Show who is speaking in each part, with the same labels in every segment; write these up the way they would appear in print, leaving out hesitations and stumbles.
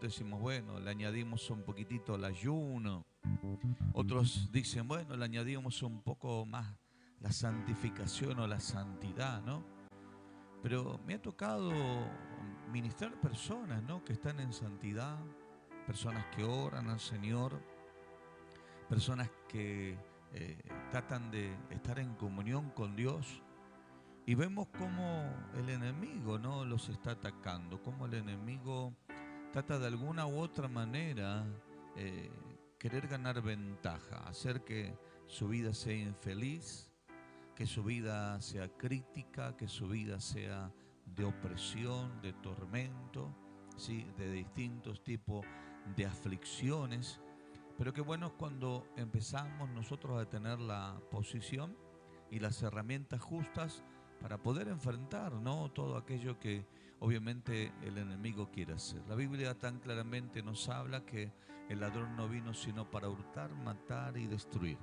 Speaker 1: Decimos, bueno, le añadimos un poquitito el ayuno. Otros dicen, bueno, le añadimos un poco más la santificación o la santidad, ¿no? Pero me ha tocado ministrar personas, ¿no? Que están en santidad, personas que oran al Señor, personas que tratan de estar en comunión con Dios. Y vemos cómo el enemigo, ¿no? Los está atacando, cómo el enemigo trata de alguna u otra manera eh, querer ganar ventaja, hacer que su vida sea infeliz, que su vida sea crítica, que su vida sea de opresión, de tormento, ¿sí? De distintos tipos de aflicciones. Pero qué bueno es cuando empezamos nosotros a tener la posición y las herramientas justas para poder enfrentar, ¿no? Todo aquello que obviamente el enemigo quiere hacer. La Biblia tan claramente nos habla que el ladrón no vino sino para hurtar, matar y destruir.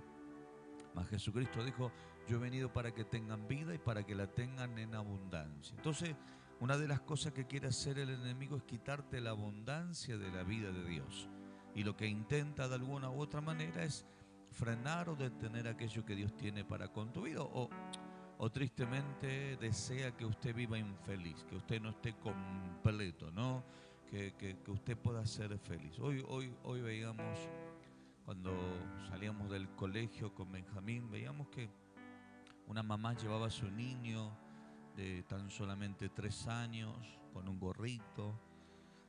Speaker 1: Mas Jesucristo dijo, yo he venido para que tengan vida y para que la tengan en abundancia. Entonces, una de las cosas que quiere hacer el enemigo es quitarte la abundancia de la vida de Dios. Y lo que intenta de alguna u otra manera es frenar o detener aquello que Dios tiene para con tu vida. O tristemente desea que usted viva infeliz, que usted no esté completo, ¿no? Que usted pueda ser feliz. Hoy veíamos, cuando salíamos del colegio con Benjamín, veíamos que una mamá llevaba a su niño de tan solamente 3 años, con un gorrito,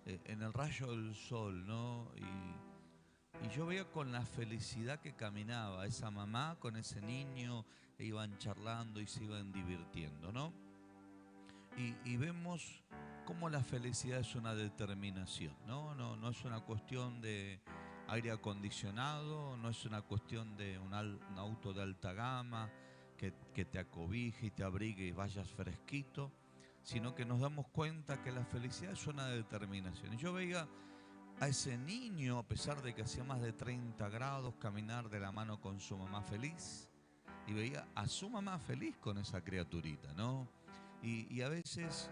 Speaker 1: en el rayo del sol, ¿no? Y yo veía con la felicidad que caminaba esa mamá con ese niño, e iban charlando y se iban divirtiendo, ¿no? Y vemos cómo la felicidad es una determinación, ¿no? No es una cuestión de aire acondicionado, no es una cuestión de un auto de alta gama que te acobije y te abrigue y vayas fresquito, sino que nos damos cuenta que la felicidad es una determinación. Y yo veía a ese niño, a pesar de que hacía más de 30 grados, caminar de la mano con su mamá feliz, y veía a su mamá feliz con esa criaturita, ¿no? Y a veces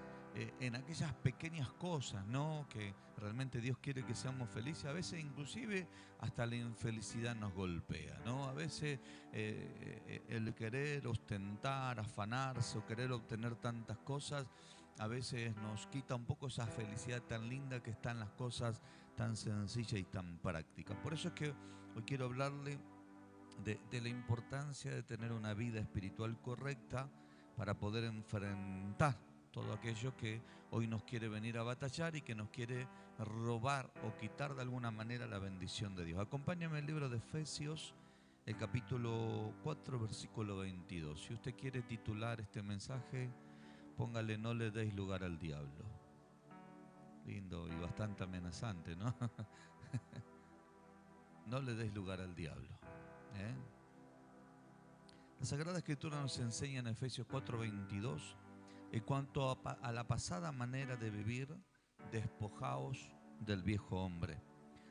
Speaker 1: en aquellas pequeñas cosas, ¿no? Que realmente Dios quiere que seamos felices, a veces inclusive hasta la infelicidad nos golpea, ¿no? A veces el querer ostentar, afanarse o querer obtener tantas cosas, a veces nos quita un poco esa felicidad tan linda que está en las cosas tan sencillas y tan prácticas. Por eso es que hoy quiero hablarle de la importancia de tener una vida espiritual correcta para poder enfrentar todo aquello que hoy nos quiere venir a batallar y que nos quiere robar o quitar de alguna manera la bendición de Dios. Acompáñame al libro de Efesios, el capítulo 4, versículo 22. Si usted quiere titular este mensaje, póngale no le deis lugar al diablo. Lindo y bastante amenazante, ¿no? No le deis lugar al diablo. ¿Eh? La Sagrada Escritura nos enseña en Efesios 4:22, en cuanto a la pasada manera de vivir, despojaos del viejo hombre,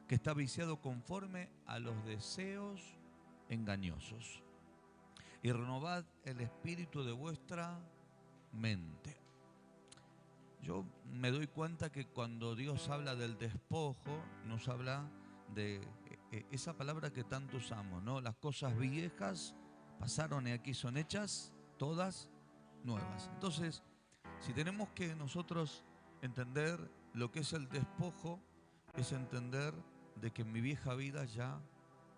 Speaker 1: que está viciado conforme a los deseos engañosos, y renovad el espíritu de vuestra mente. Yo me doy cuenta que cuando Dios habla del despojo, nos habla de esa palabra que tanto usamos, ¿no? Las cosas viejas pasaron y aquí son hechas todas nuevas. Entonces, si tenemos que nosotros entender lo que es el despojo, es entender de que mi vieja vida ya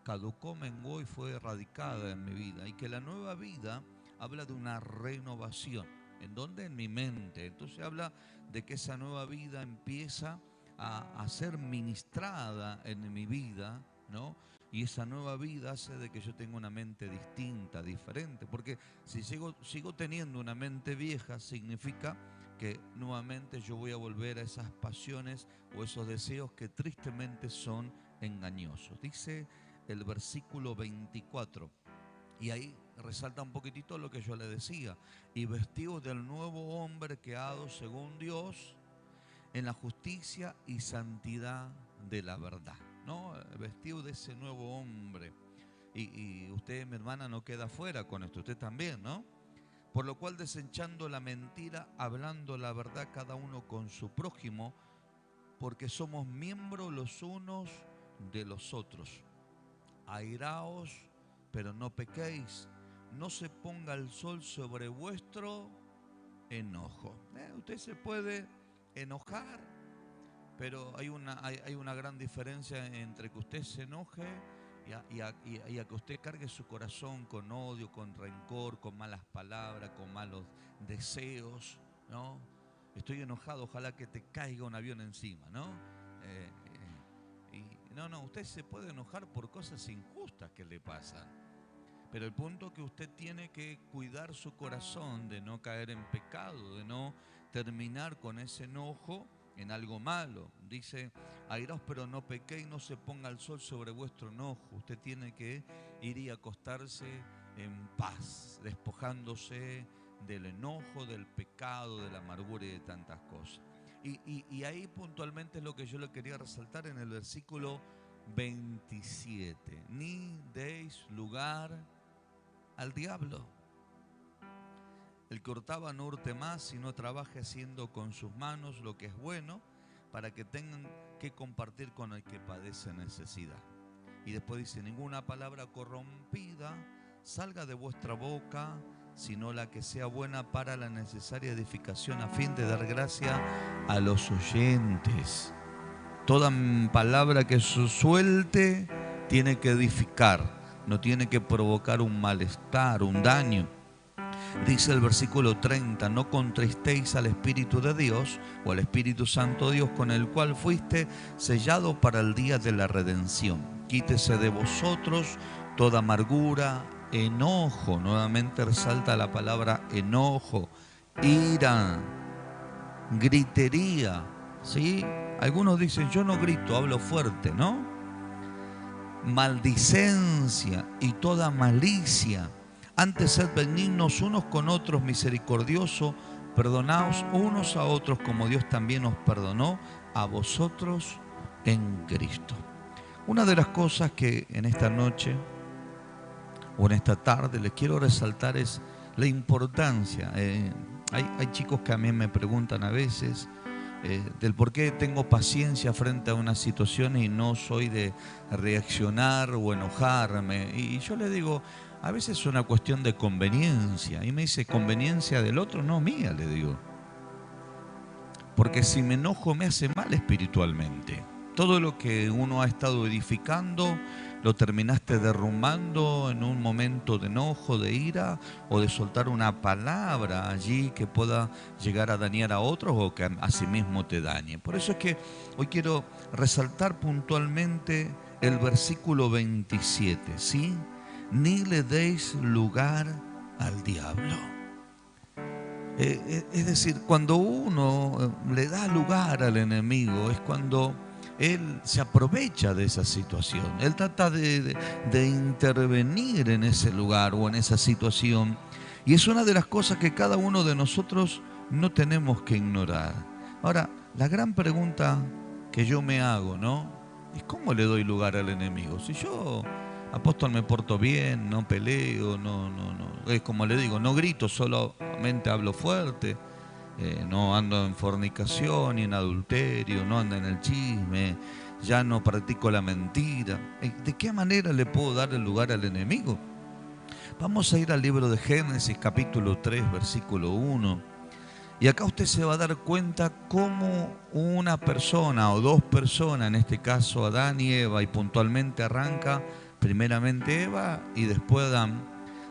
Speaker 1: caducó, menguó y fue erradicada en mi vida, y que la nueva vida habla de una renovación. ¿En dónde? En mi mente. Entonces habla de que esa nueva vida empieza a ser ministrada en mi vida, ¿no? Y esa nueva vida hace de que yo tenga una mente distinta, diferente. Porque si sigo teniendo una mente vieja, significa que nuevamente yo voy a volver a esas pasiones o esos deseos que tristemente son engañosos. Dice el versículo 24. Y ahí resalta un poquitito lo que yo le decía. Y vestidos del nuevo hombre creado según Dios en la justicia y santidad de la verdad, ¿no? Vestido de ese nuevo hombre. Y usted, mi hermana, no queda fuera con esto, usted también, ¿no? Por lo cual, desechando la mentira, hablando la verdad cada uno con su prójimo, porque somos miembros los unos de los otros. Airaos, pero no pequéis. No se ponga el sol sobre vuestro enojo. Usted se puede enojar, pero hay una gran diferencia entre que usted se enoje y a que usted cargue su corazón con odio, con rencor, con malas palabras, con malos deseos, ¿no? Estoy enojado, ojalá que te caiga un avión encima, ¿no? No, usted se puede enojar por cosas injustas que le pasan. Pero el punto es que usted tiene que cuidar su corazón de no caer en pecado, de no terminar con ese enojo en algo malo. Dice, airaos pero no pequéis, no se ponga el sol sobre vuestro enojo. Usted tiene que ir y acostarse en paz, despojándose del enojo, del pecado, de la amargura y de tantas cosas. Y ahí puntualmente es lo que yo le quería resaltar en el versículo 27. Ni deis lugar al diablo. El que hurtaba no hurte más, sino trabaje haciendo con sus manos lo que es bueno, para que tengan que compartir con el que padece necesidad. Y después dice, ninguna palabra corrompida salga de vuestra boca, sino la que sea buena para la necesaria edificación, a fin de dar gracia a los oyentes. Toda palabra que suelte tiene que edificar, no tiene que provocar un malestar, un daño. Dice el versículo 30, no contristéis al Espíritu de Dios o al Espíritu Santo Dios, con el cual fuiste sellado para el día de la redención. Quítese de vosotros toda amargura, enojo, nuevamente resalta la palabra enojo, ira, gritería, ¿sí? Algunos dicen, yo no grito, hablo fuerte, ¿no? Maldicencia y toda malicia. Antes sed benignos unos con otros, misericordiosos, perdonaos unos a otros como Dios también os perdonó a vosotros en Cristo. Una de las cosas que en esta noche o en esta tarde les quiero resaltar es la importancia. Hay chicos que a mí me preguntan a veces del por qué tengo paciencia frente a una situación y no soy de reaccionar o enojarme. Y yo le digo, a veces es una cuestión de conveniencia. Y me dice, ¿conveniencia del otro? No, mía, le digo. Porque si me enojo me hace mal espiritualmente. Todo lo que uno ha estado edificando lo terminaste derrumbando en un momento de enojo, de ira, o de soltar una palabra allí que pueda llegar a dañar a otros o que a sí mismo te dañe. Por eso es que hoy quiero resaltar puntualmente el versículo 27, ¿sí? Ni le deis lugar al diablo. Es decir, cuando uno le da lugar al enemigo es cuando él se aprovecha de esa situación. Él trata de intervenir en ese lugar o en esa situación. Y es una de las cosas que cada uno de nosotros no tenemos que ignorar. Ahora, la gran pregunta que yo me hago, ¿no? Es ¿cómo le doy lugar al enemigo? Si yo, apóstol, me porto bien, no peleo, no. Es como le digo, no grito, solamente hablo fuerte. No ando en fornicación ni en adulterio, no ando en el chisme, ya no practico la mentira. ¿De qué manera le puedo dar el lugar al enemigo? Vamos a ir al libro de Génesis, capítulo 3, versículo 1. Y acá usted se va a dar cuenta cómo una persona o dos personas, en este caso Adán y Eva, y puntualmente arranca primeramente Eva y después Adán.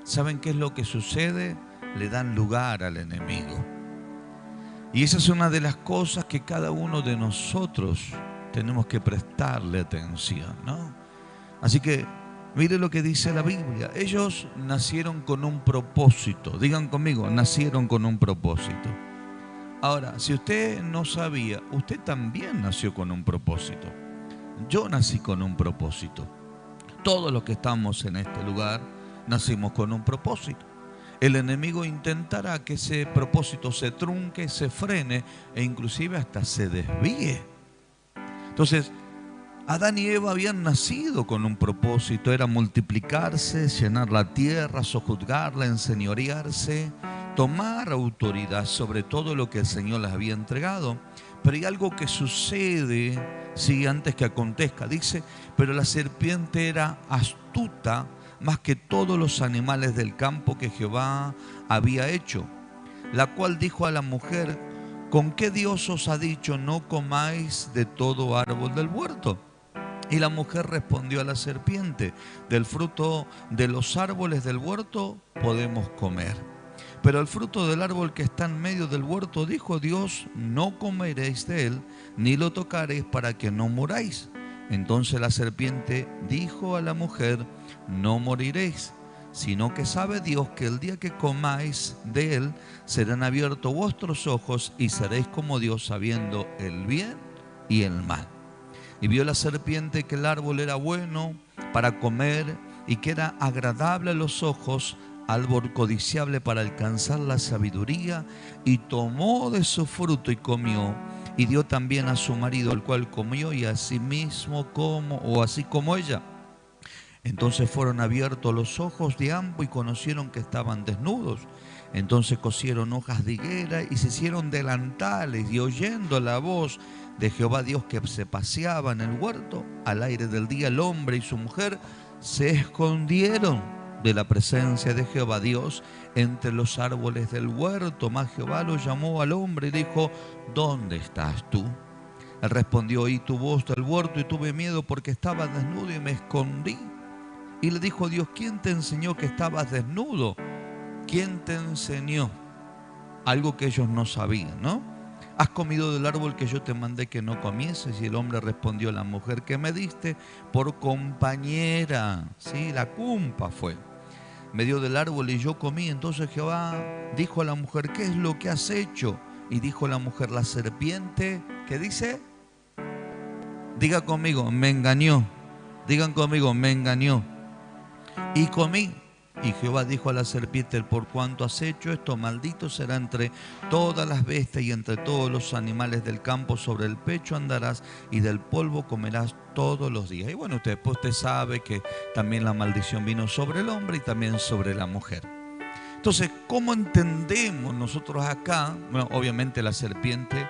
Speaker 1: ¿Saben qué es lo que sucede? Le dan lugar al enemigo. Y esa es una de las cosas que cada uno de nosotros tenemos que prestarle atención, ¿no? Así que mire lo que dice la Biblia. Ellos nacieron con un propósito. Digan conmigo, nacieron con un propósito. Ahora, si usted no sabía, usted también nació con un propósito. Yo nací con un propósito. Todos los que estamos en este lugar nacimos con un propósito. El enemigo intentará que ese propósito se trunque, se frene e inclusive hasta se desvíe. Entonces, Adán y Eva habían nacido con un propósito, era multiplicarse, llenar la tierra, sojuzgarla, enseñorearse. tomar autoridad sobre todo lo que el Señor les había entregado. Pero hay algo que sucede, sí, antes que acontezca. Dice, pero la serpiente era astuta más que todos los animales del campo que Jehová había hecho, la cual dijo a la mujer, ¿con qué Dios os ha dicho no comáis de todo árbol del huerto? Y la mujer respondió a la serpiente, del fruto de los árboles del huerto podemos comer, pero el fruto del árbol que está en medio del huerto, dijo Dios, no comeréis de él, ni lo tocaréis para que no muráis. Entonces la serpiente dijo a la mujer, no moriréis, sino que sabe Dios que el día que comáis de él, serán abiertos vuestros ojos y seréis como Dios, sabiendo el bien y el mal. Y vio la serpiente que el árbol era bueno para comer y que era agradable a los ojos, árbol codiciable para alcanzar la sabiduría, y tomó de su fruto y comió, y dio también a su marido, el cual comió, y asimismo así como ella. Entonces fueron abiertos los ojos de ambos y conocieron que estaban desnudos. Entonces cosieron hojas de higuera y se hicieron delantales, y oyendo la voz de Jehová Dios que se paseaba en el huerto, al aire del día, el hombre y su mujer se escondieron de la presencia de Jehová Dios entre los árboles del huerto. Mas Jehová lo llamó al hombre y dijo, ¿dónde estás tú? Él respondió, oí tu voz del huerto y tuve miedo porque estaba desnudo y me escondí. Y le dijo Dios, ¿quién te enseñó que estabas desnudo? ¿Quién te enseñó? Algo que ellos no sabían, ¿no? ¿Has comido del árbol que yo te mandé que no comieses? Y el hombre respondió, la mujer que me diste por compañera, sí, la cumpa fue, me dio del árbol y yo comí. Entonces Jehová dijo a la mujer, ¿qué es lo que has hecho? Y dijo la mujer, la serpiente, ¿qué dice? Diga conmigo, me engañó. Digan conmigo, me engañó. Y comí. Y Jehová dijo a la serpiente, por cuanto has hecho esto, maldito será entre todas las bestias y entre todos los animales del campo, sobre el pecho andarás y del polvo comerás todos los días. Y bueno, usted sabe que también la maldición vino sobre el hombre y también sobre la mujer. Entonces, ¿cómo entendemos nosotros acá? Bueno, obviamente la serpiente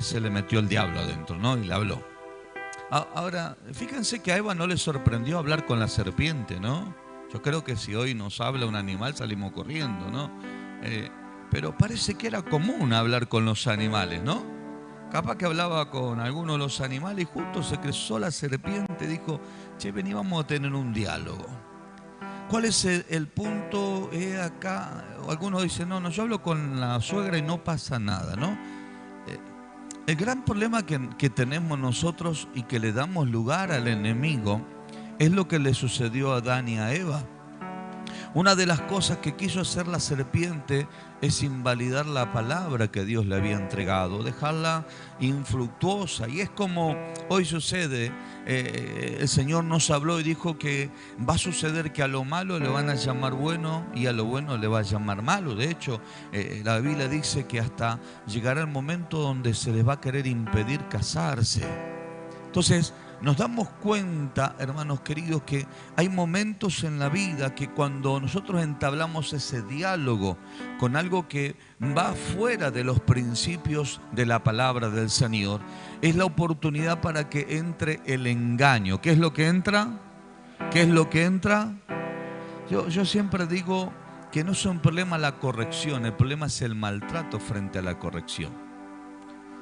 Speaker 1: se le metió el diablo adentro, ¿no? Y le habló. Ahora, fíjense que a Eva no le sorprendió hablar con la serpiente, ¿no? Yo creo que si hoy nos habla un animal salimos corriendo, ¿no? Pero parece que era común hablar con los animales, ¿no? Capaz que hablaba con alguno de los animales y justo se cruzó la serpiente, dijo, che, vení, vamos a tener un diálogo. ¿Cuál es el punto acá? Algunos dicen, no, yo hablo con la suegra y no pasa nada, ¿no? El gran problema que tenemos nosotros y que le damos lugar al enemigo es lo que le sucedió a Adán y a Eva. Una de las cosas que quiso hacer la serpiente es invalidar la palabra que Dios le había entregado, dejarla infructuosa. Y es como hoy sucede, el Señor nos habló y dijo que va a suceder que a lo malo le van a llamar bueno y a lo bueno le va a llamar malo. De hecho, la Biblia dice que hasta llegará el momento donde se les va a querer impedir casarse. Entonces, nos damos cuenta, hermanos queridos, que hay momentos en la vida que cuando nosotros entablamos ese diálogo con algo que va fuera de los principios de la palabra del Señor, es la oportunidad para que entre el engaño. ¿Qué es lo que entra? ¿Qué es lo que entra? Yo siempre digo que no es un problema la corrección, el problema es el maltrato frente a la corrección.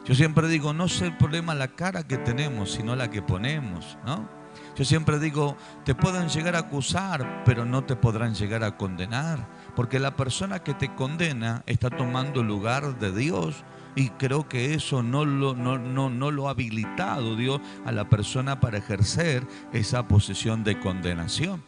Speaker 1: Yo siempre digo, no es el problema la cara que tenemos, sino la que ponemos, ¿no? Yo siempre digo, te pueden llegar a acusar, pero no te podrán llegar a condenar, porque la persona que te condena está tomando el lugar de Dios, y creo que eso no lo ha habilitado Dios a la persona para ejercer esa posición de condenación.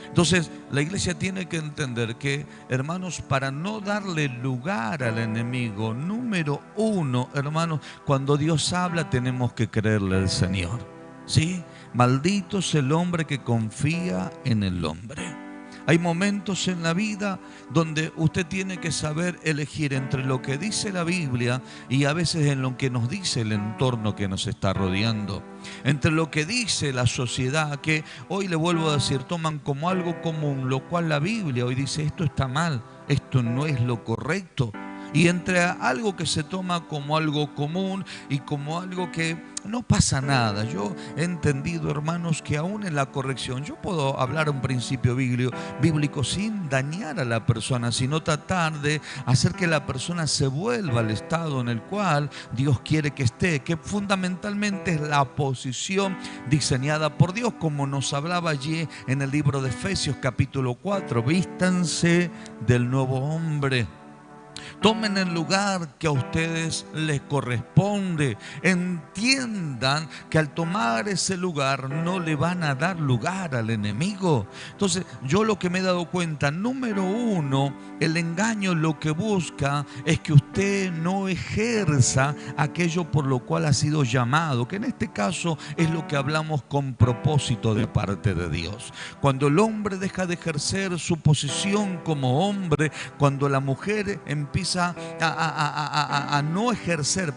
Speaker 1: Entonces, la iglesia tiene que entender que, hermanos, para no darle lugar al enemigo, número uno, hermanos, cuando Dios habla tenemos que creerle al Señor, ¿sí? Maldito es el hombre que confía en el hombre. Hay momentos en la vida donde usted tiene que saber elegir entre lo que dice la Biblia y a veces en lo que nos dice el entorno que nos está rodeando. Entre lo que dice la sociedad, que hoy le vuelvo a decir, toman como algo común, lo cual la Biblia hoy dice, esto está mal, esto no es lo correcto. Y entre algo que se toma como algo común y como algo que no pasa nada. Yo he entendido, hermanos, que aún en la corrección, yo puedo hablar un principio bíblico sin dañar a la persona, sino tratar de hacer que la persona se vuelva al estado en el cual Dios quiere que esté, que fundamentalmente es la posición diseñada por Dios, como nos hablaba allí en el libro de Efesios capítulo 4. Vístanse del nuevo hombre. Tomen el lugar que a ustedes les corresponde. Entiendan que al tomar ese lugar no le van a dar lugar al enemigo. Entonces, yo lo que me he dado cuenta, número uno, el engaño lo que busca es que usted no ejerza aquello por lo cual ha sido llamado, que en este caso es lo que hablamos con propósito de parte de Dios. Cuando el hombre deja de ejercer su posición como hombre, cuando la mujer empieza a no ejercer,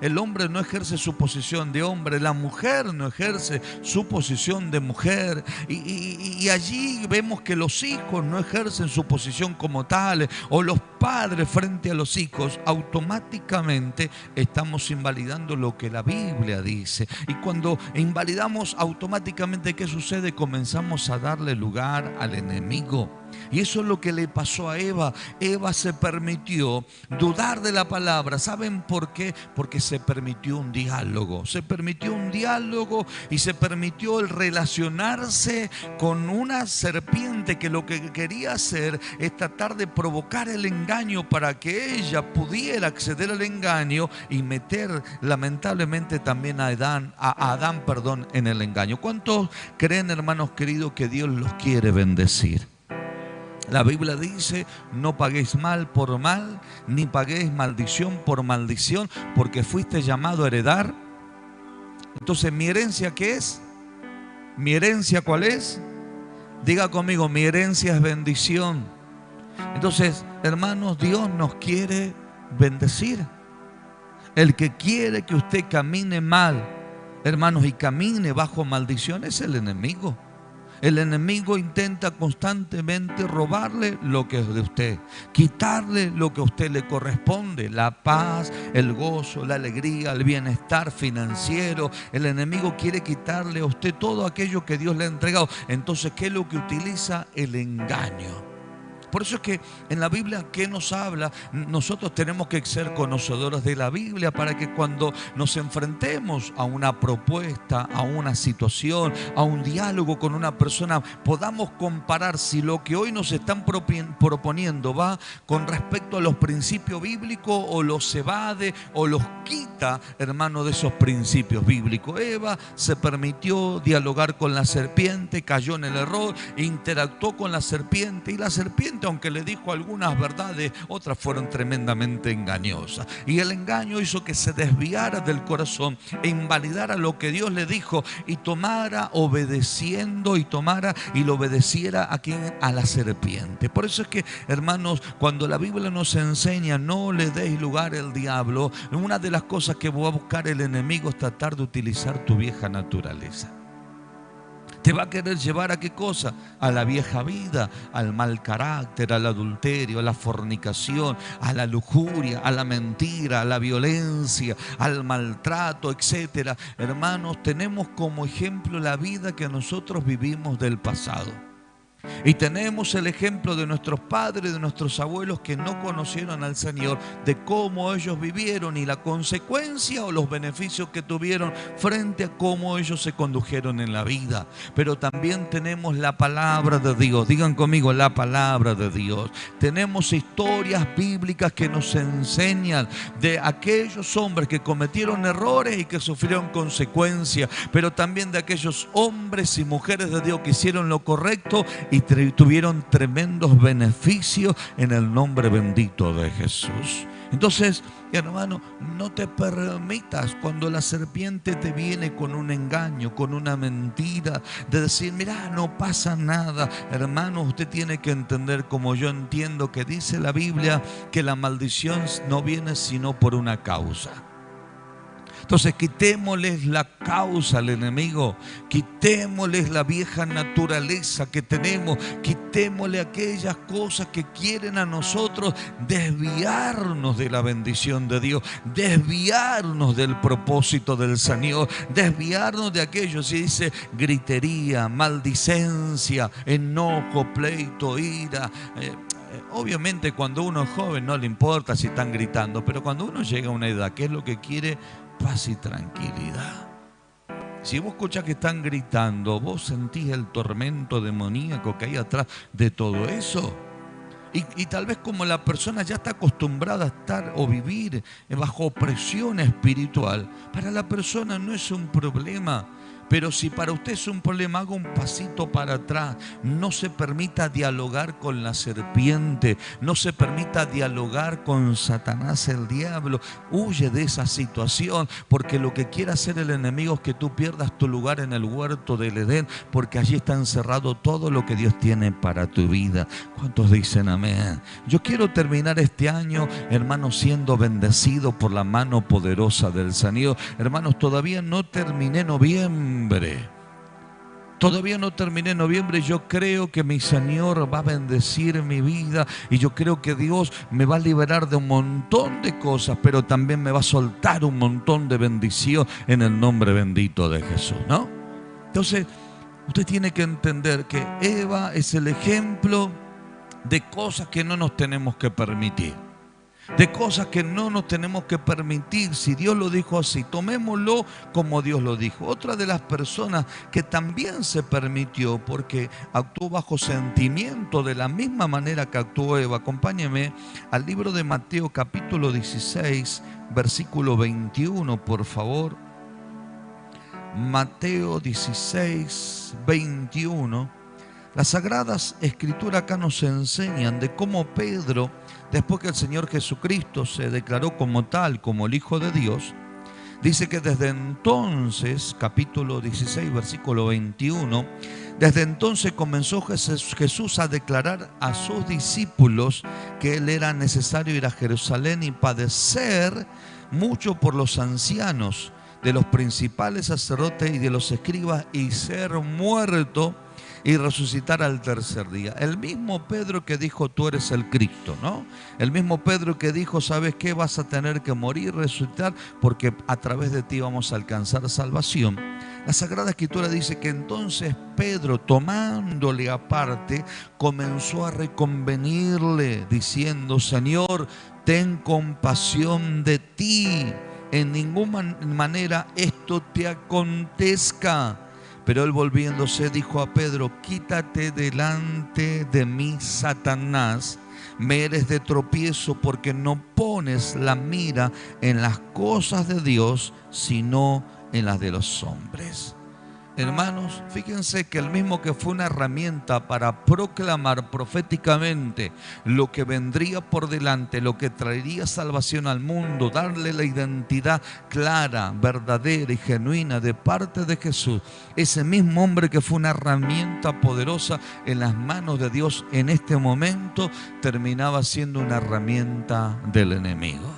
Speaker 1: el hombre no ejerce su posición de hombre, la mujer no ejerce su posición de mujer, y allí vemos que los hijos no ejercen su posición como tales, o los padres frente a los hijos, automáticamente estamos invalidando lo que la Biblia dice. Y cuando invalidamos automáticamente, ¿qué sucede? Comenzamos a darle lugar al enemigo. Y eso es lo que le pasó a Eva. Eva se permitió dudar de la palabra. ¿Saben por qué? Porque se permitió un diálogo. Se permitió un diálogo y se permitió el relacionarse con una serpiente que lo que quería hacer es tratar de provocar el engaño para que ella pudiera acceder al engaño y meter lamentablemente también a Adán, en el engaño. ¿Cuántos creen, hermanos queridos, que Dios los quiere bendecir? La Biblia dice, no paguéis mal por mal, ni paguéis maldición por maldición, porque fuiste llamado a heredar. Entonces, ¿mi herencia qué es? ¿Mi herencia cuál es? Diga conmigo, mi herencia es bendición. Entonces, hermanos, Dios nos quiere bendecir. El que quiere que usted camine mal, hermanos, y camine bajo maldición es el enemigo. El enemigo intenta constantemente robarle lo que es de usted, quitarle lo que a usted le corresponde, la paz, el gozo, la alegría, el bienestar financiero. El enemigo quiere quitarle a usted todo aquello que Dios le ha entregado. Entonces, ¿qué es lo que utiliza? El engaño. Por eso es que en la Biblia, ¿qué nos habla? Nosotros tenemos que ser conocedores de la Biblia para que cuando nos enfrentemos a una propuesta, a una situación, a un diálogo con una persona, podamos comparar si lo que hoy nos están proponiendo va con respecto a los principios bíblicos o los evade o los quita, hermano, de esos principios bíblicos. Eva se permitió dialogar con la serpiente, cayó en el error, interactuó con la serpiente, y la serpiente, aunque le dijo algunas verdades, otras fueron tremendamente engañosas. Y el engaño hizo que se desviara del corazón e invalidara lo que Dios le dijo y tomara obedeciendo y lo obedeciera a la serpiente. Por eso es que, hermanos, cuando la Biblia nos enseña no le deis lugar al diablo, una de las cosas que va a buscar el enemigo es tratar de utilizar tu vieja naturaleza. Te va a querer llevar ¿a qué cosa? A la vieja vida, al mal carácter, al adulterio, a la fornicación, a la lujuria, a la mentira, a la violencia, al maltrato, etcétera. Hermanos, tenemos como ejemplo la vida que nosotros vivimos del pasado. Y tenemos el ejemplo de nuestros padres, de nuestros abuelos que no conocieron al Señor, de cómo ellos vivieron y la consecuencia o los beneficios que tuvieron frente a cómo ellos se condujeron en la vida. Pero también tenemos la palabra de Dios. Digan conmigo, la palabra de Dios. Tenemos historias bíblicas que nos enseñan de aquellos hombres que cometieron errores y que sufrieron consecuencias, pero también de aquellos hombres y mujeres de Dios que hicieron lo correcto y tuvieron tremendos beneficios en el nombre bendito de Jesús. Entonces, hermano, no te permitas cuando la serpiente te viene con un engaño, con una mentira, de decir, mira, no pasa nada. Hermano, usted tiene que entender, como yo entiendo, que dice la Biblia, que la maldición no viene sino por una causa. Entonces quitémosles la causa al enemigo, quitémosles la vieja naturaleza que tenemos, quitémosle aquellas cosas que quieren a nosotros desviarnos de la bendición de Dios, desviarnos del propósito del Señor, desviarnos de aquello. Si dice gritería, maldicencia, enojo, pleito, ira. Obviamente cuando uno es joven no le importa si están gritando, pero cuando uno llega a una edad, ¿qué es lo que quiere? Paz y tranquilidad. Si vos escuchás que están gritando, vos sentís el tormento demoníaco que hay atrás de todo eso. Y tal vez como la persona ya está acostumbrada a estar o vivir bajo opresión espiritual, para la persona no es un problema. Pero si para usted es un problema, haga un pasito para atrás. No se permita dialogar con la serpiente. No se permita dialogar con Satanás, el diablo. Huye de esa situación, porque lo que quiere hacer el enemigo es que tú pierdas tu lugar en el huerto del Edén, porque allí está encerrado todo lo que Dios tiene para tu vida. ¿Cuántos dicen amén? Yo quiero terminar este año, hermanos, siendo bendecido por la mano poderosa del Señor. Hermanos, todavía no terminé noviembre. Todavía no terminé noviembre. Yo creo que mi Señor va a bendecir mi vida y yo creo que Dios me va a liberar de un montón de cosas, pero también me va a soltar un montón de bendición en el nombre bendito de Jesús, ¿no? Entonces, usted tiene que entender que Eva es el ejemplo de cosas que no nos tenemos que permitir. De cosas que no nos tenemos que permitir. Si Dios lo dijo así, tomémoslo como Dios lo dijo. Otra de las personas que también se permitió porque actuó bajo sentimiento de la misma manera que actuó Eva. Acompáñeme al libro de Mateo capítulo 16, versículo 21, por favor. Mateo 16, 21. Las Sagradas Escrituras acá nos enseñan de cómo Pedro, después que el Señor Jesucristo se declaró como tal, como el Hijo de Dios, dice que desde entonces, capítulo 16, versículo 21, desde entonces comenzó Jesús a declarar a sus discípulos que él era necesario ir a Jerusalén y padecer mucho por los ancianos, de los principales sacerdotes y de los escribas, y ser muerto y resucitar al tercer día. El mismo Pedro que dijo, tú eres el Cristo, ¿no? El mismo Pedro que dijo, ¿sabes qué? Vas a tener que morir y resucitar porque a través de ti vamos a alcanzar salvación. La Sagrada Escritura dice que entonces Pedro, tomándole aparte, comenzó a reconvenirle diciendo, Señor, ten compasión de ti. En ninguna manera esto te acontezca. Pero él volviéndose dijo a Pedro, quítate delante de mí, Satanás, me eres de tropiezo porque no pones la mira en las cosas de Dios, sino en las de los hombres. Hermanos, fíjense que el mismo que fue una herramienta para proclamar proféticamente lo que vendría por delante, lo que traería salvación al mundo, darle la identidad clara, verdadera y genuina de parte de Jesús, ese mismo hombre que fue una herramienta poderosa en las manos de Dios en este momento, terminaba siendo una herramienta del enemigo.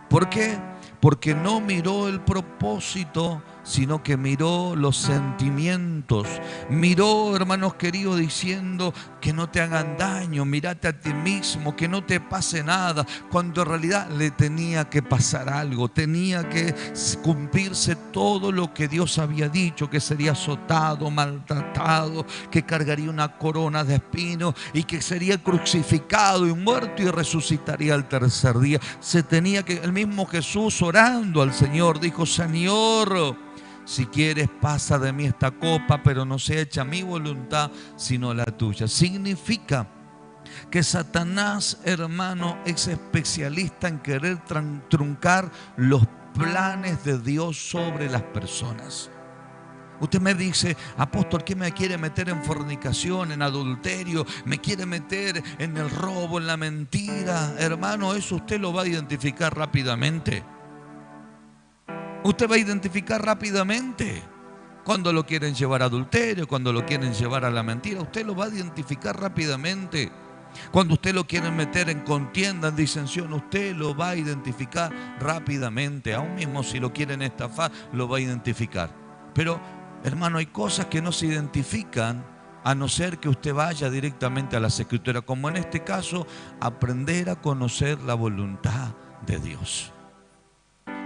Speaker 1: ¿Por qué? Porque no miró el propósito, sino que miró los sentimientos. Miró, hermanos queridos, diciendo que no te hagan daño, mírate a ti mismo, que no te pase nada, cuando en realidad le tenía que pasar algo, tenía que cumplirse todo lo que Dios había dicho, que sería azotado, maltratado, que cargaría una corona de espinos y que sería crucificado y muerto y resucitaría al tercer día. Se tenía que, el mismo Jesús orando al Señor dijo, Señor, si quieres pasa de mí esta copa, pero no sea hecha mi voluntad, sino la tuya. Significa que Satanás, hermano, es especialista en querer truncar los planes de Dios sobre las personas. Usted me dice, apóstol, ¿qué me quiere meter en fornicación, en adulterio? ¿Me quiere meter en el robo, en la mentira? Hermano, eso usted lo va a identificar rápidamente. Usted va a identificar rápidamente cuando lo quieren llevar a adulterio, cuando lo quieren llevar a la mentira. Usted lo va a identificar rápidamente. Cuando usted lo quiere meter en contienda, en disensión, usted lo va a identificar rápidamente. Aún mismo si lo quieren estafar, lo va a identificar. Pero, hermano, hay cosas que no se identifican a no ser que usted vaya directamente a las Escrituras, como en este caso, aprender a conocer la voluntad de Dios.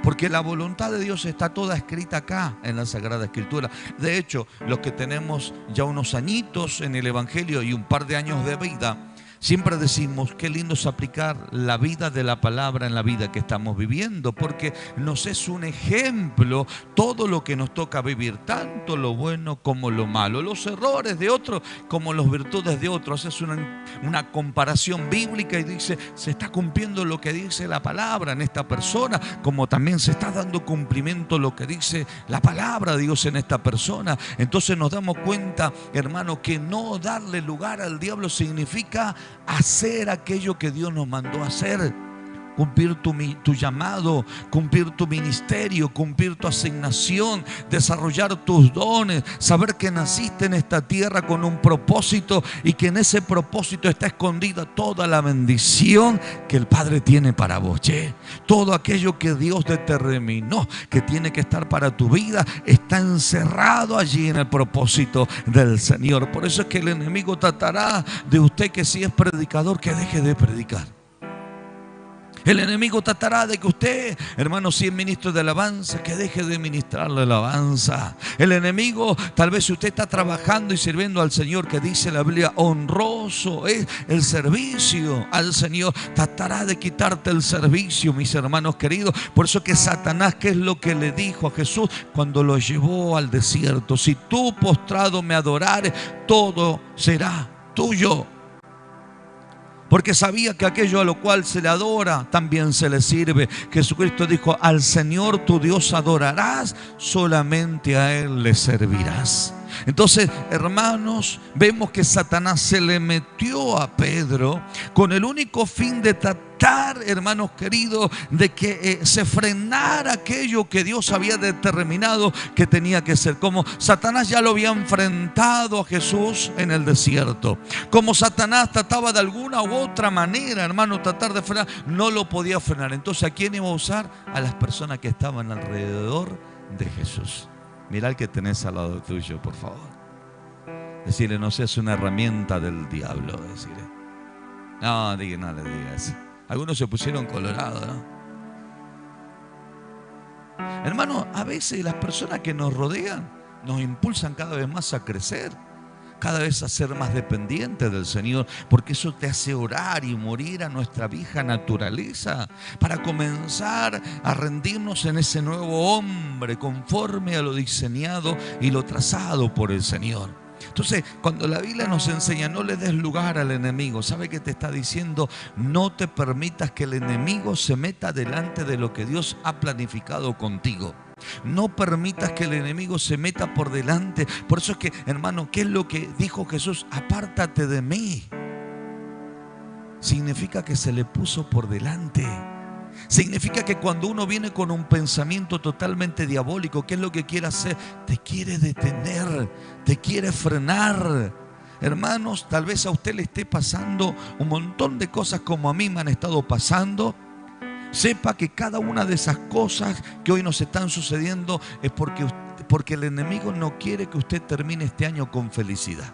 Speaker 1: Porque la voluntad de Dios está toda escrita acá en la Sagrada Escritura. De hecho, los que tenemos ya unos añitos en el Evangelio y un par de años de vida, siempre decimos qué lindo es aplicar la vida de la palabra en la vida que estamos viviendo, porque nos es un ejemplo todo lo que nos toca vivir, tanto lo bueno como lo malo, los errores de otros como las virtudes de otros. Es una comparación bíblica y dice, se está cumpliendo lo que dice la palabra en esta persona, como también se está dando cumplimiento lo que dice la palabra de Dios en esta persona. Entonces nos damos cuenta, hermano, que no darle lugar al diablo significa hacer aquello que Dios nos mandó a hacer. Cumplir tu llamado, cumplir tu ministerio, cumplir tu asignación, desarrollar tus dones, saber que naciste en esta tierra con un propósito y que en ese propósito está escondida toda la bendición que el Padre tiene para vos. Todo aquello que Dios determinó que tiene que estar para tu vida está encerrado allí en el propósito del Señor. Por eso es que el enemigo tratará de usted que si es predicador, que deje de predicar. El enemigo tratará de que usted, hermano, si es ministro de alabanza, que deje de ministrar la alabanza. El enemigo, tal vez si usted está trabajando y sirviendo al Señor, que dice la Biblia, honroso es el servicio al Señor, tratará de quitarte el servicio, mis hermanos queridos. Por eso que Satanás, ¿qué es lo que le dijo a Jesús cuando lo llevó al desierto? Si tú postrado me adorares, todo será tuyo. Porque sabía que aquello a lo cual se le adora también se le sirve. Jesucristo dijo, al Señor tu Dios adorarás, solamente a Él le servirás. Entonces, hermanos, vemos que Satanás se le metió a Pedro con el único fin de tratar, hermanos queridos, de que se frenara aquello que Dios había determinado que tenía que ser. Como Satanás ya lo había enfrentado a Jesús en el desierto, como Satanás trataba de alguna u otra manera, hermano, tratar de frenar, no lo podía frenar. Entonces, ¿a quién iba a usar? A las personas que estaban alrededor de Jesús. Mira al que tenés al lado tuyo, por favor. Decirle, no seas una herramienta del diablo. Decirle, no le digas. Algunos se pusieron colorados, ¿no? Hermano, a veces las personas que nos rodean nos impulsan cada vez más a crecer, cada vez a ser más dependientes del Señor, porque eso te hace orar y morir a nuestra vieja naturaleza para comenzar a rendirnos en ese nuevo hombre conforme a lo diseñado y lo trazado por el Señor. Entonces, cuando la Biblia nos enseña no le des lugar al enemigo, ¿sabe qué te está diciendo? No te permitas que el enemigo se meta delante de lo que Dios ha planificado contigo. No permitas que el enemigo se meta por delante. Por eso es que, hermano, ¿qué es lo que dijo Jesús? Apártate de mí. Significa que se le puso por delante. Significa que cuando uno viene con un pensamiento totalmente diabólico, ¿qué es lo que quiere hacer? Te quiere detener, te quiere frenar. Hermanos, tal vez a usted le esté pasando un montón de cosas como a mí me han estado pasando. Sepa que cada una de esas cosas que hoy nos están sucediendo es porque el enemigo no quiere que usted termine este año con felicidad.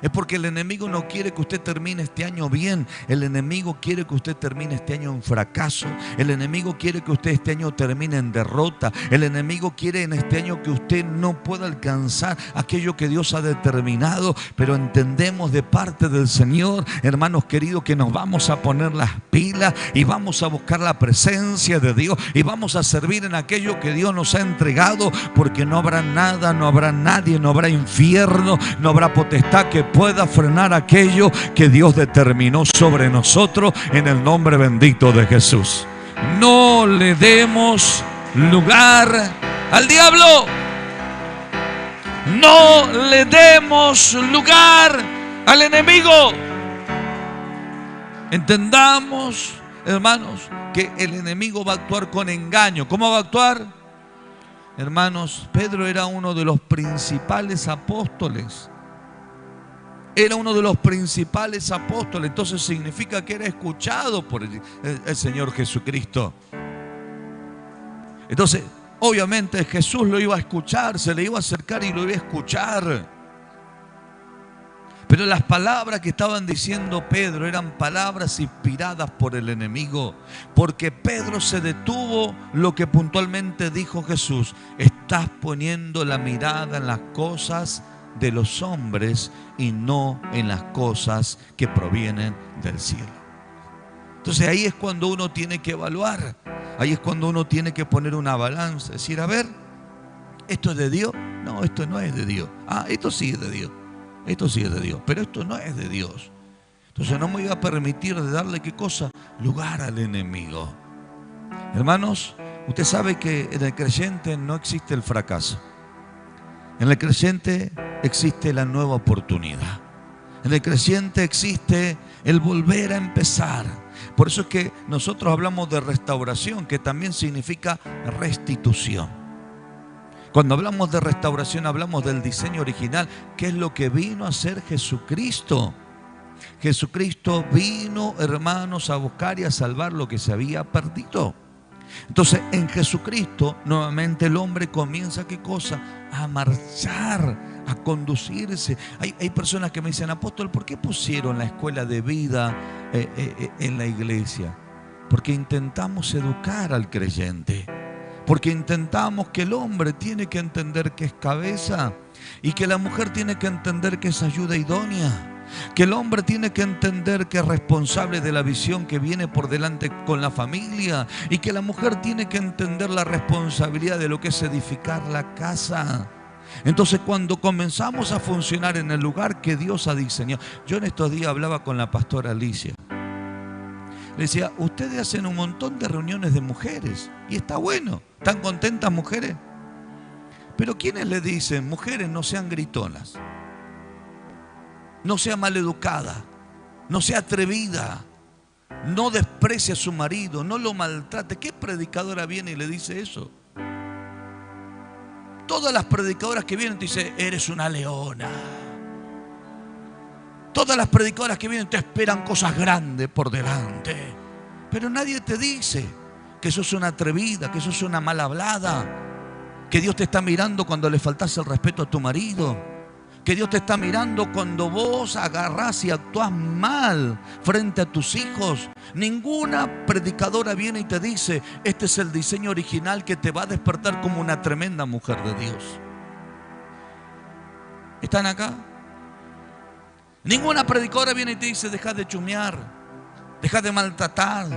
Speaker 1: Es porque el enemigo no quiere que usted termine este año bien. El enemigo quiere que usted termine este año en fracaso. El enemigo quiere que usted este año termine en derrota. El enemigo quiere en este año que usted no pueda alcanzar aquello que Dios ha determinado. Pero entendemos de parte del Señor, hermanos queridos, que nos vamos a poner las pilas y vamos a buscar la presencia de Dios y vamos a servir en aquello que Dios nos ha entregado, porque no habrá nada, no habrá nadie, no habrá infierno, no habrá potestad que pueda frenar aquello que Dios determinó sobre nosotros en el nombre bendito de Jesús. No le demos lugar al diablo. No le demos lugar al enemigo. Entendamos, hermanos, que el enemigo va a actuar con engaño. ¿Cómo va a actuar? Hermanos, Pedro era uno de los principales apóstoles. Era uno de los principales apóstoles. Entonces significa que era escuchado por el Señor Jesucristo. Entonces, obviamente Jesús lo iba a escuchar, se le iba a acercar y lo iba a escuchar. Pero las palabras que estaban diciendo Pedro eran palabras inspiradas por el enemigo. Porque Pedro se detuvo lo que puntualmente dijo Jesús: estás poniendo la mirada en las cosas de los hombres y no en las cosas que provienen del cielo. Entonces ahí es cuando uno tiene que evaluar. Ahí es cuando uno tiene que poner una balanza. Decir, a ver, ¿esto es de Dios? No, esto no es de Dios. Ah, esto sí es de Dios. Esto sí es de Dios, pero esto no es de Dios. Entonces no me iba a permitir de darle, ¿qué cosa? Lugar al enemigo. Hermanos, usted sabe que en el creyente no existe el fracaso. En el creyente existe la nueva oportunidad. En el creyente existe el volver a empezar. Por eso es que nosotros hablamos de restauración, que también significa restitución. Cuando hablamos de restauración hablamos del diseño original, que es lo que vino a hacer Jesucristo. Jesucristo vino, hermanos, a buscar y a salvar lo que se había perdido. Entonces, en Jesucristo, nuevamente el hombre comienza, ¿qué cosa? A marchar, a conducirse. Hay personas que me dicen, apóstol, ¿por qué pusieron la escuela de vida en la iglesia? Porque intentamos educar al creyente. Porque intentamos que el hombre tiene que entender que es cabeza y que la mujer tiene que entender que es ayuda idónea. Que el hombre tiene que entender que es responsable de la visión que viene por delante con la familia y que la mujer tiene que entender la responsabilidad de lo que es edificar la casa. Entonces, cuando comenzamos a funcionar en el lugar que Dios ha diseñado, yo en estos días hablaba con la pastora Alicia. Le decía, ustedes hacen un montón de reuniones de mujeres y está bueno. ¿Están contentas mujeres? Pero ¿quiénes le dicen, mujeres, no sean gritonas? No sea maleducada, no sea atrevida, no desprecie a su marido, no lo maltrate. ¿Qué predicadora viene y le dice eso? Todas las predicadoras que vienen te dicen, eres una leona. Todas las predicadoras que vienen te esperan cosas grandes por delante. Pero nadie te dice que sos una atrevida, que sos una mal hablada, que Dios te está mirando cuando le faltas el respeto a tu marido, que Dios te está mirando cuando vos agarrás y actuás mal frente a tus hijos. Ninguna predicadora viene y te dice, este es el diseño original que te va a despertar como una tremenda mujer de Dios. ¿Están acá? Ninguna predicadora viene y te dice, deja de chumear, deja de maltratar,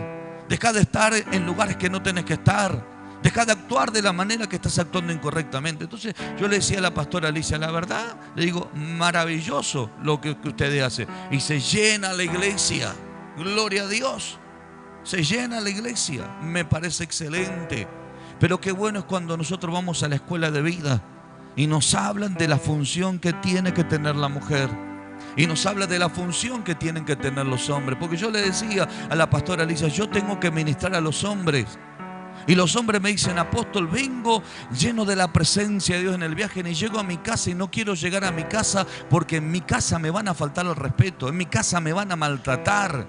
Speaker 1: deja de estar en lugares que no tenés que estar, deja de actuar de la manera que estás actuando incorrectamente. Entonces yo le decía a la pastora Alicia, la verdad, le digo, maravilloso lo que ustedes hacen. Y se llena la iglesia, gloria a Dios, se llena la iglesia, me parece excelente. Pero qué bueno es cuando nosotros vamos a la escuela de vida y nos hablan de la función que tiene que tener la mujer. Y nos habla de la función que tienen que tener los hombres. Porque yo le decía a la pastora Alicia, yo tengo que ministrar a los hombres. Y los hombres me dicen, apóstol, vengo lleno de la presencia de Dios en el viaje, ni llego a mi casa y no quiero llegar a mi casa porque en mi casa me van a faltar el respeto, en mi casa me van a maltratar,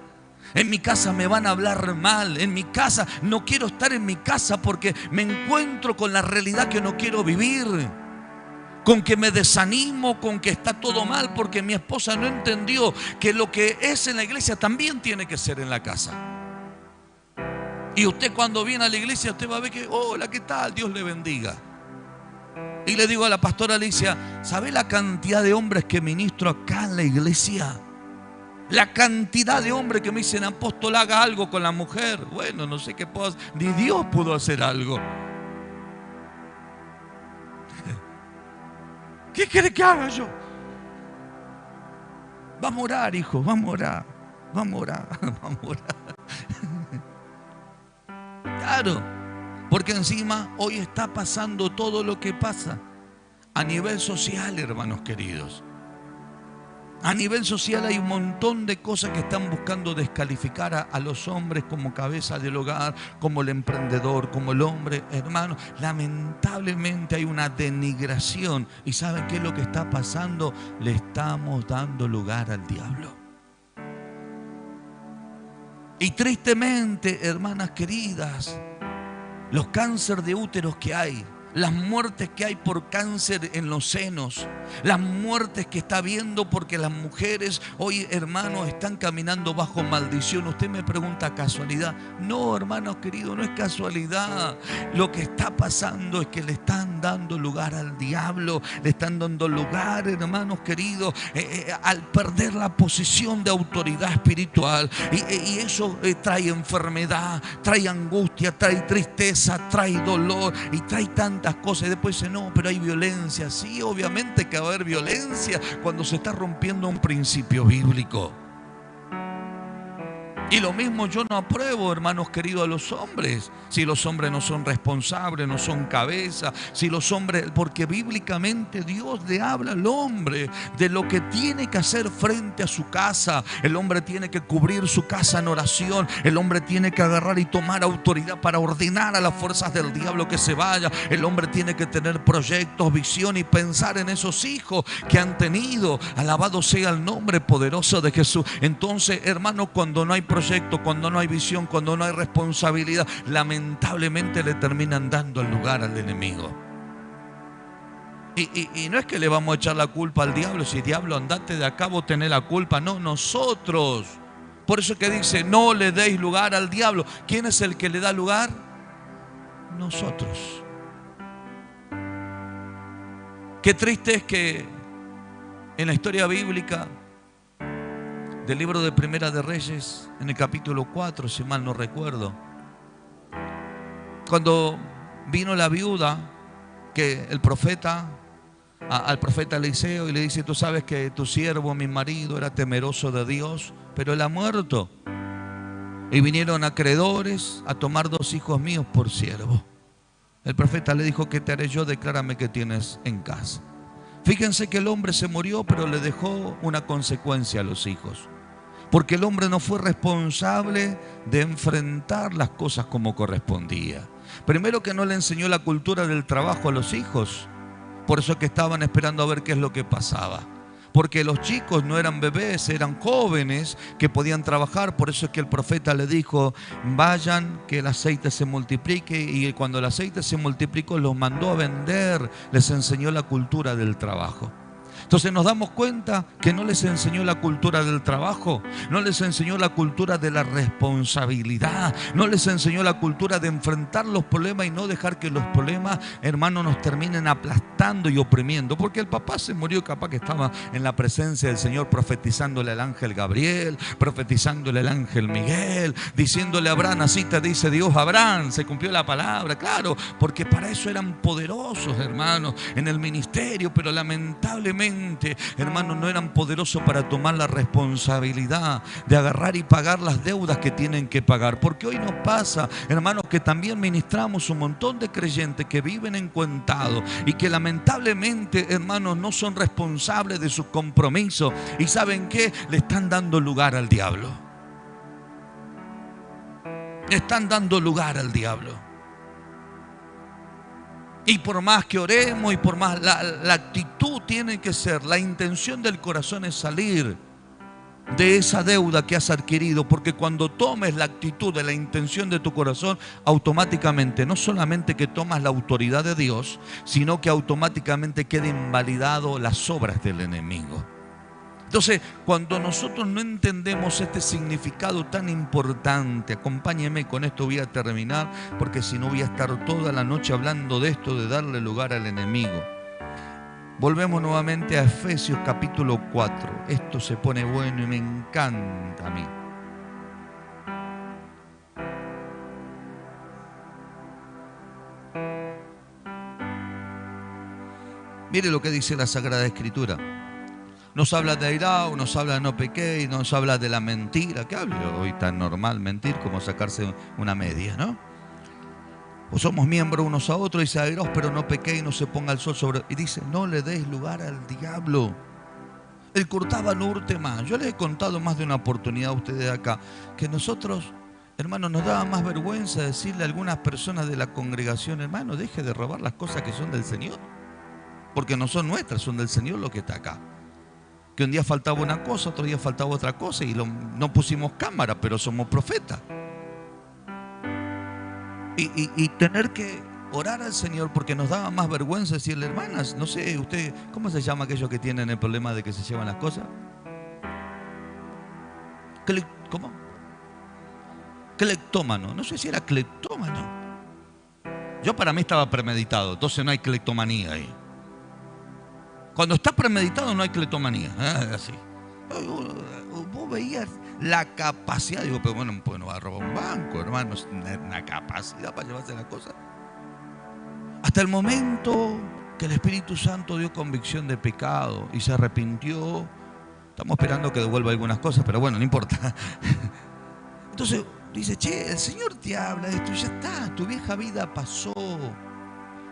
Speaker 1: en mi casa me van a hablar mal, en mi casa no quiero estar en mi casa porque me encuentro con la realidad que no quiero vivir. Con que me desanimo, con que está todo mal porque mi esposa no entendió que lo que es en la iglesia también tiene que ser en la casa. Y usted cuando viene a la iglesia, usted va a ver que, hola, ¿qué tal? Dios le bendiga. Y le digo a la pastora Alicia, ¿sabe la cantidad de hombres que ministro acá en la iglesia? La cantidad de hombres que me dicen, apóstol, haga algo con la mujer. Bueno, no sé qué puedo hacer, ni Dios pudo hacer algo. ¿Qué quiere que haga yo? Vamos a orar, hijo, vamos a orar. Vamos a orar, vamos a orar. Claro, porque encima hoy está pasando todo lo que pasa. A nivel social, hermanos queridos. A nivel social hay un montón de cosas que están buscando descalificar a los hombres como cabeza del hogar, como el emprendedor, como el hombre, hermano. Lamentablemente hay una denigración. ¿Y saben qué es lo que está pasando? Le estamos dando lugar al diablo. Y tristemente, hermanas queridas, los cánceres de úteros que hay, las muertes que hay por cáncer en los senos, las muertes que está habiendo porque las mujeres hoy, hermanos, están caminando bajo maldición. Usted me pregunta, ¿casualidad? No, hermanos queridos, no es casualidad. Lo que está pasando es que le están dando lugar al diablo, le están dando lugar, hermanos queridos, al perder la posición de autoridad espiritual. Y eso trae enfermedad, trae angustia, trae tristeza, trae dolor y trae tantas cosas. Y después dice, no, pero hay violencia. Sí, obviamente que va a haber violencia cuando se está rompiendo un principio bíblico. Y lo mismo yo no apruebo, hermanos queridos, a los hombres. Si los hombres no son responsables, no son cabeza, si los hombres, porque bíblicamente Dios le habla al hombre de lo que tiene que hacer frente a su casa. El hombre tiene que cubrir su casa en oración. El hombre tiene que agarrar y tomar autoridad para ordenar a las fuerzas del diablo que se vaya. El hombre tiene que tener proyectos, visión y pensar en esos hijos que han tenido. Alabado sea el nombre poderoso de Jesús. Entonces, hermano, cuando no hay proyecto, cuando no hay visión, cuando no hay responsabilidad, lamentablemente le terminan dando el lugar al enemigo. Y no es que le vamos a echar la culpa al diablo. Si diablo, andate de acá, vos tenés la culpa. No, nosotros. Por eso que dice, no le deis lugar al diablo. ¿Quién es el que le da lugar? Nosotros. Qué triste es que en la historia bíblica del libro de Primera de Reyes, en el capítulo 4, si mal no recuerdo, cuando vino la viuda, que el profeta, al profeta Eliseo, y le dice, tú sabes que tu siervo, mi marido, era temeroso de Dios, pero él ha muerto. Y vinieron acreedores a tomar 2 hijos míos por siervo. El profeta le dijo, ¿qué te haré yo? Declárame qué tienes en casa. Fíjense que el hombre se murió, pero le dejó una consecuencia a los hijos. Porque el hombre no fue responsable de enfrentar las cosas como correspondía. Primero, que no le enseñó la cultura del trabajo a los hijos. Por eso es que estaban esperando a ver qué es lo que pasaba. Porque los chicos no eran bebés, eran jóvenes que podían trabajar. Por eso es que el profeta le dijo, vayan, que el aceite se multiplique. Y cuando el aceite se multiplicó, los mandó a vender. Les enseñó la cultura del trabajo. Entonces nos damos cuenta que no les enseñó la cultura del trabajo, no les enseñó la cultura de la responsabilidad, no les enseñó la cultura de enfrentar los problemas y no dejar que los problemas, hermanos, nos terminen aplastando y oprimiendo. Porque el papá se murió, capaz que estaba en la presencia del Señor profetizándole al ángel Gabriel, profetizándole al ángel Miguel, diciéndole a Abraham, así te dice Dios, Abraham, se cumplió la palabra, claro, porque para eso eran poderosos, hermanos, en el ministerio, pero lamentablemente, hermanos, no eran poderosos para tomar la responsabilidad de agarrar y pagar las deudas que tienen que pagar. Porque hoy nos pasa, hermanos, que también ministramos un montón de creyentes que viven encuentados y que lamentablemente, hermanos, no son responsables de sus compromisos. ¿Y saben qué? Le están dando lugar al diablo. Le están dando lugar al diablo. Y por más que oremos y por más la actitud tiene que ser, la intención del corazón es salir de esa deuda que has adquirido. Porque cuando tomes la actitud de la intención de tu corazón, automáticamente no solamente que tomas la autoridad de Dios, sino que automáticamente queda invalidado las obras del enemigo. Entonces, cuando nosotros no entendemos este significado tan importante, acompáñeme, con esto voy a terminar, porque si no voy a estar toda la noche hablando de esto, de darle lugar al enemigo. Volvemos nuevamente a Efesios capítulo 4. Esto se pone bueno y me encanta a mí. Mire lo que dice la Sagrada Escritura. Nos habla de airao, nos habla de no pequéis, nos habla de la mentira. ¿Qué hablo hoy tan normal mentir como sacarse una media, no? O somos miembros unos a otros. Dice, airos, pero no pequéis, no se ponga el sol sobre... Y dice, no le deis lugar al diablo. El que hurtaba no hurte más. Yo les he contado más de una oportunidad a ustedes acá, que nosotros, hermanos, nos daba más vergüenza decirle a algunas personas de la congregación, hermano, deje de robar las cosas que son del Señor. Porque no son nuestras, son del Señor lo que está acá. Que un día faltaba una cosa, otro día faltaba otra cosa y no pusimos cámara, pero somos profetas. Y tener que orar al Señor porque nos daba más vergüenza decirle, hermanas, no sé, usted, ¿cómo se llama aquellos que tienen el problema de que se llevan las cosas? ¿Cómo? Cleptómano. No sé si era cleptómano. Yo para mí estaba premeditado, entonces no hay cleptomanía ahí. Cuando está premeditado no hay cleptomanía. Así. Vos veías la capacidad. Digo, pero bueno, pues no va a robar un banco, hermano. Es una capacidad para llevarse las cosas. Hasta el momento que el Espíritu Santo dio convicción de pecado y se arrepintió. Estamos esperando que devuelva algunas cosas, pero bueno, no importa. Entonces dice, che, el Señor te habla de esto y ya está, tu vieja vida pasó.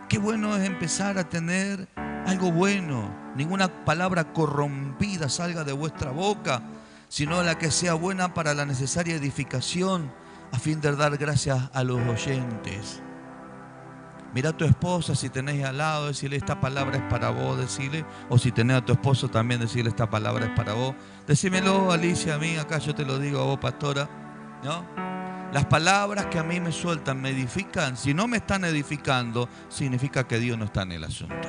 Speaker 1: Qué bueno es empezar a tener algo bueno. Ninguna palabra corrompida salga de vuestra boca, sino la que sea buena para la necesaria edificación, a fin de dar gracias a los oyentes. Mira a tu esposa, si tenés al lado, decirle esta palabra es para vos, decirle. O si tenés a tu esposo también, decirle esta palabra es para vos. Decímelo, Alicia, a mí, acá yo te lo digo a vos, pastora, ¿no? Las palabras que a mí me sueltan, me edifican. Si no me están edificando, significa que Dios no está en el asunto.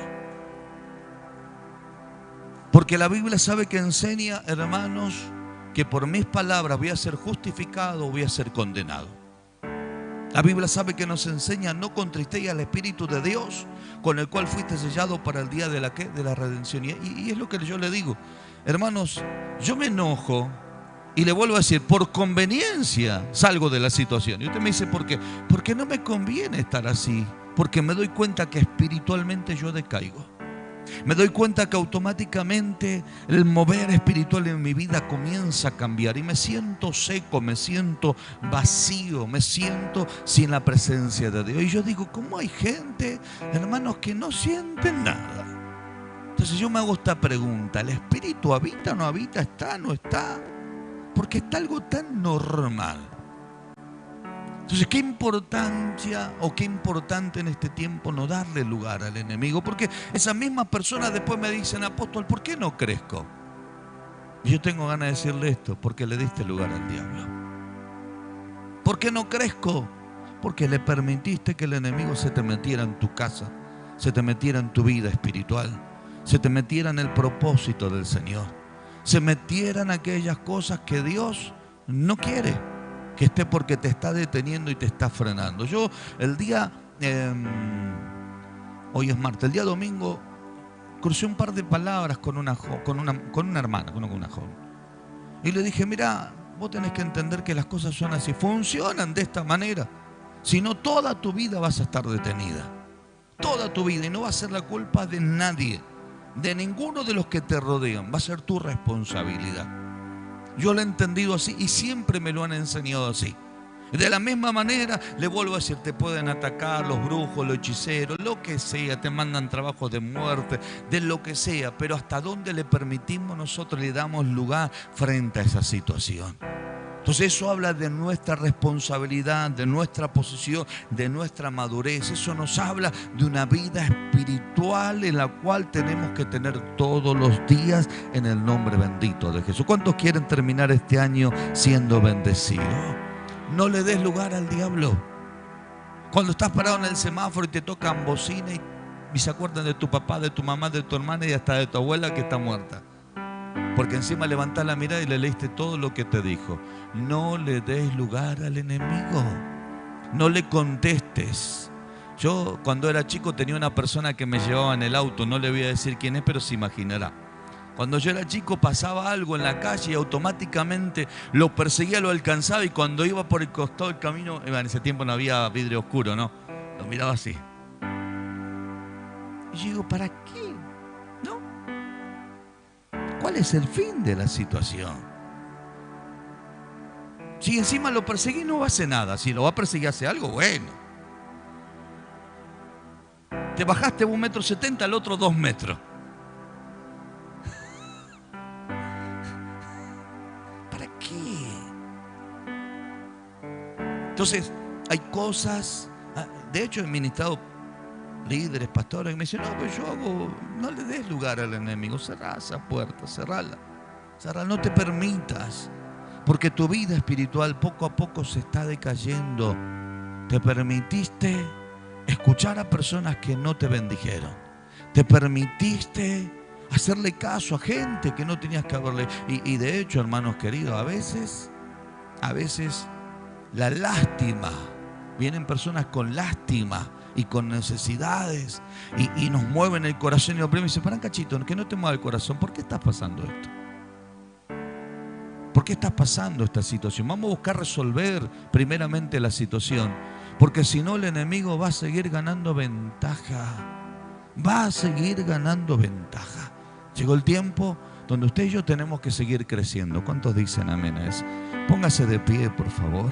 Speaker 1: Porque la Biblia sabe que enseña, hermanos, que por mis palabras voy a ser justificado o voy a ser condenado. La Biblia sabe que nos enseña, no contristéis al Espíritu de Dios, con el cual fuiste sellado para el día de la, ¿qué? De la redención. Y es lo que yo le digo, hermanos, yo me enojo y le vuelvo a decir, por conveniencia salgo de la situación. Y usted me dice, ¿por qué? Porque no me conviene estar así, porque me doy cuenta que espiritualmente yo decaigo. Me doy cuenta que automáticamente el mover espiritual en mi vida comienza a cambiar y me siento seco, me siento vacío, me siento sin la presencia de Dios. Y yo digo, ¿cómo hay gente, hermanos, que no sienten nada? Entonces yo me hago esta pregunta, ¿el espíritu habita, no habita, está, no está? Porque está algo tan normal. Entonces, ¿qué importancia o qué importante en este tiempo no darle lugar al enemigo? Porque esas mismas personas después me dicen, apóstol, ¿por qué no crezco? Y yo tengo ganas de decirle esto, porque le diste lugar al diablo. ¿Por qué no crezco? Porque le permitiste que el enemigo se te metiera en tu casa, se te metiera en tu vida espiritual, se te metiera en el propósito del Señor, se metiera en aquellas cosas que Dios no quiere que esté, porque te está deteniendo y te está frenando. Yo el día, hoy es martes, el día domingo crucé un par de palabras con una hermana, con una joven. Y le dije, mira, vos tenés que entender que las cosas son así, funcionan de esta manera. Si no, toda tu vida vas a estar detenida. Toda tu vida. Y no va a ser la culpa de nadie, de ninguno de los que te rodean. Va a ser tu responsabilidad. Yo lo he entendido así y siempre me lo han enseñado así. De la misma manera, le vuelvo a decir, te pueden atacar los brujos, los hechiceros, lo que sea, te mandan trabajos de muerte, de lo que sea, pero hasta dónde le permitimos nosotros, le damos lugar frente a esa situación. Entonces eso habla de nuestra responsabilidad, de nuestra posición, de nuestra madurez. Eso nos habla de una vida espiritual en la cual tenemos que tener todos los días en el nombre bendito de Jesús. ¿Cuántos quieren terminar este año siendo bendecidos? No le des lugar al diablo. Cuando estás parado en el semáforo y te tocan bocina y se acuerdan de tu papá, de tu mamá, de tu hermana y hasta de tu abuela que está muerta. Porque encima levantás la mirada y le leíste todo lo que te dijo. No le des lugar al enemigo. No le contestes. Yo cuando era chico tenía una persona que me llevaba en el auto. No le voy a decir quién es, pero se imaginará. Cuando yo era chico pasaba algo en la calle y automáticamente lo perseguía, lo alcanzaba. Y cuando iba por el costado del camino, en ese tiempo no había vidrio oscuro, ¿no? Lo miraba así. Y yo digo, ¿para qué? ¿No? ¿Cuál es el fin de la situación? Si encima lo perseguí, no hace nada. Si lo va a perseguir, hace algo bueno. Te bajaste 1,70 m, al otro 2 metros. ¿Para qué? Entonces, hay cosas. De hecho, he ministrado líderes, pastores, que me dicen: no, pues yo hago, no le des lugar al enemigo, cerrá esa puerta, cerrala, no te permitas, porque tu vida espiritual poco a poco se está decayendo. Te permitiste escuchar a personas que no te bendijeron, te permitiste hacerle caso a gente que no tenías que haberle. Y de hecho, hermanos queridos, a veces la lástima, vienen personas con lástima y con necesidades y nos mueven el corazón y oprimen y dicen: para, cachito, que no te mueva el corazón. ¿Por qué estás pasando esto? ¿Por qué estás pasando esta situación? Vamos a buscar resolver primeramente la situación, porque si no el enemigo va a seguir ganando ventaja. Va a seguir ganando ventaja. Llegó el tiempo donde usted y yo tenemos que seguir creciendo. ¿Cuántos dicen amén a eso? Póngase de pie, por favor.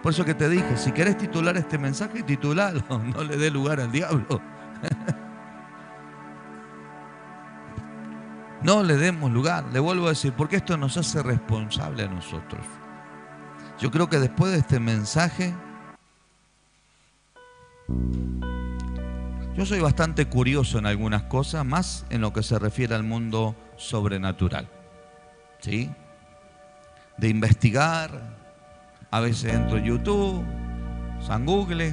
Speaker 1: Por eso que te dije, si querés titular este mensaje, titulalo, no le dé lugar al diablo. No le demos lugar, le vuelvo a decir, porque esto nos hace responsable a nosotros. Yo creo que después de este mensaje, yo soy bastante curioso en algunas cosas, más en lo que se refiere al mundo sobrenatural, ¿sí? De investigar. A veces entro en YouTube, San Google,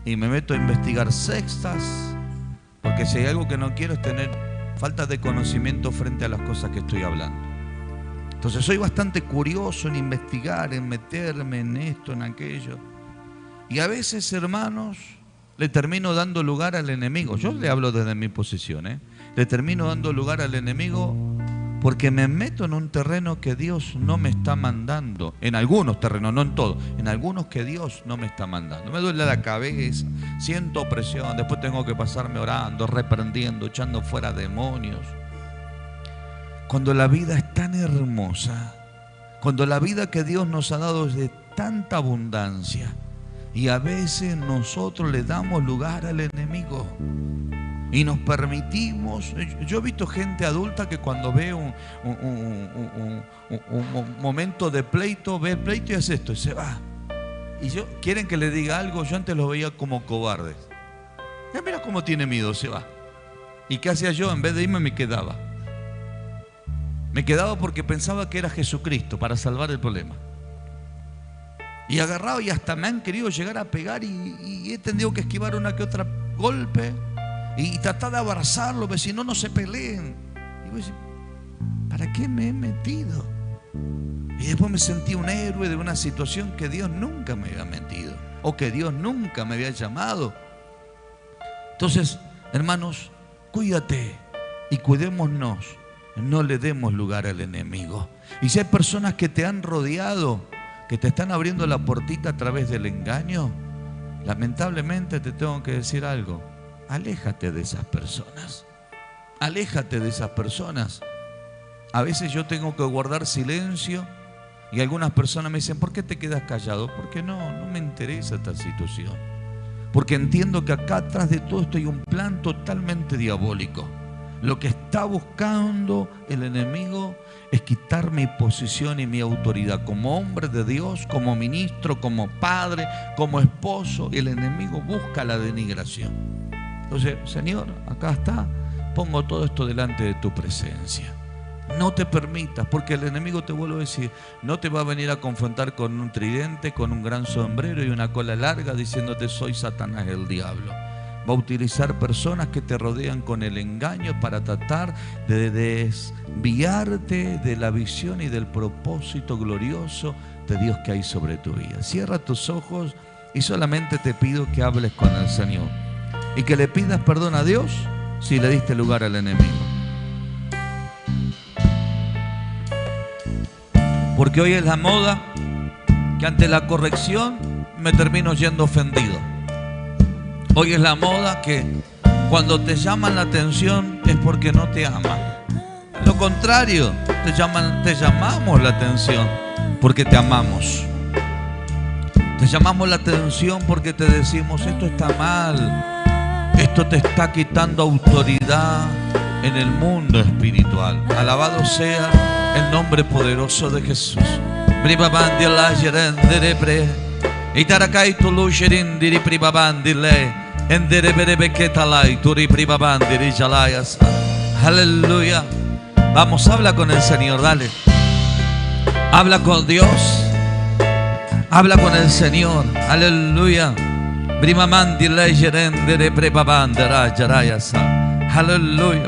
Speaker 1: y me meto a investigar sectas, porque si hay algo que no quiero es tener falta de conocimiento frente a las cosas que estoy hablando. Entonces soy bastante curioso en investigar, en meterme en esto, en aquello. Y a veces, hermanos, le termino dando lugar al enemigo. Yo le hablo desde mi posición, Le termino dando lugar al enemigo porque me meto en un terreno que Dios no me está mandando. En algunos terrenos, no en todos. En algunos que Dios no me está mandando. Me duele la cabeza, siento opresión. Después tengo que pasarme orando, reprendiendo, echando fuera demonios. Cuando la vida es tan hermosa, cuando la vida que Dios nos ha dado es de tanta abundancia, y a veces nosotros le damos lugar al enemigo y nos permitimos. Yo he visto gente adulta que cuando ve un momento de pleito, ve el pleito y hace esto y se va. Y quieren que le diga algo. Yo antes los veía como cobardes. Ya mira cómo tiene miedo, se va. ¿Y qué hacía yo? En vez de irme, me quedaba. Me quedaba porque pensaba que era Jesucristo para salvar el problema. Y agarrado, y hasta me han querido llegar a pegar, y he tenido que esquivar una que otra golpe y tratar de abrazarlo, porque si no, no se peleen. Y voy a decir: ¿para qué me he metido? Y después me sentí un héroe de una situación que Dios nunca me había metido, o que Dios nunca me había llamado. Entonces, hermanos, cuídate y cuidémonos. No le demos lugar al enemigo. Y si hay personas que te han rodeado, que te están abriendo la puertita a través del engaño, lamentablemente te tengo que decir algo: aléjate de esas personas. Aléjate de esas personas. A veces yo tengo que guardar silencio y algunas personas me dicen: ¿por qué te quedas callado? Porque no me interesa esta situación. Porque entiendo que acá atrás de todo esto hay un plan totalmente diabólico. Lo que está buscando el enemigo es quitar mi posición y mi autoridad como hombre de Dios, como ministro, como padre, como esposo. El enemigo busca la denigración. Entonces, Señor, acá está, pongo todo esto delante de tu presencia. No te permitas, porque el enemigo, te vuelvo a decir, no te va a venir a confrontar con un tridente, con un gran sombrero y una cola larga diciéndote: soy Satanás, el diablo. Va a utilizar personas que te rodean con el engaño para tratar de desviarte de la visión y del propósito glorioso de Dios que hay sobre tu vida. Cierra tus ojos y solamente te pido que hables con el Señor y que le pidas perdón a Dios si le diste lugar al enemigo. Porque hoy es la moda que ante la corrección me termino yendo ofendido. Hoy es la moda que cuando te llaman la atención es porque no te aman. Lo contrario, te llamamos la atención porque te amamos. Te llamamos la atención porque te decimos: esto está mal, Esto te está quitando autoridad en el mundo espiritual. Alabado sea el nombre poderoso de Jesús. Aleluya. Vamos, habla con el Señor, dale. Habla con Dios. Habla con el Señor. Aleluya. Aleluya.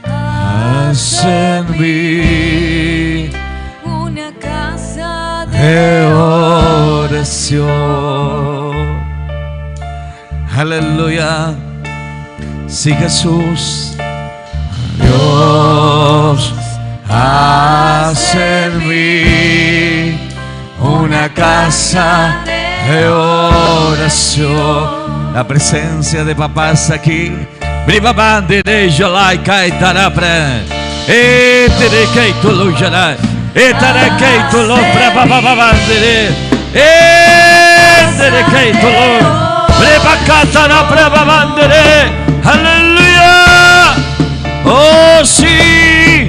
Speaker 1: Haz en mí
Speaker 2: una casa
Speaker 1: de oración. Aleluya. Sí, Jesús. Dios, haz en mí una casa de oración. La presencia de papá está aquí. Briba bandere jalai kai tarapre. Tere kai tulu jalai. Etare kai tulu pra baba bandere. Tere kai tulu. Briba katara pra baba bandere. Aleluya. Oh sí.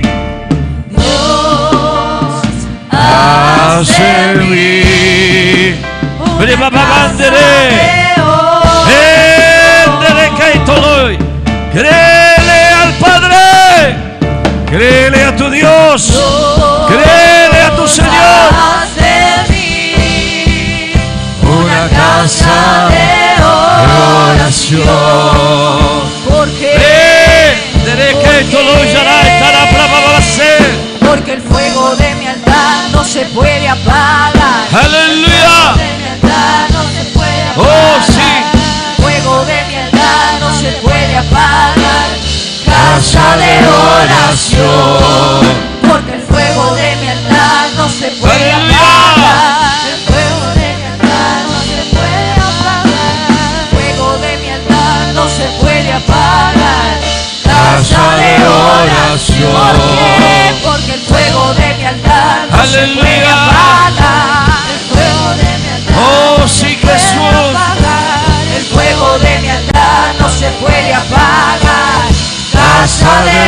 Speaker 2: Dios,
Speaker 1: Haz en mí. Briba bandere. Tere kai tulu. Créele al Padre, créele a tu Dios, créele a tu Señor.
Speaker 2: haz de mí
Speaker 1: Una casa de oración.
Speaker 2: porque el fuego de mi altar no se puede apagar.
Speaker 1: Aleluya.
Speaker 2: El fuego de mi altar no se puede apagar.
Speaker 1: Oh sí.
Speaker 2: El fuego de mi altar no se puede apagar. Casa de oración, porque el fuego de mi altar no se puede apagar. El fuego de mi altar no se puede apagar. El fuego de mi altar no se puede apagar. Casa de oración. ¿Por qué? Porque el fuego de mi altar no se puede apagar. El fuego de mi altar
Speaker 1: Oh sí, Jesús.
Speaker 2: el fuego de mi altar no se puede apagar. Casa de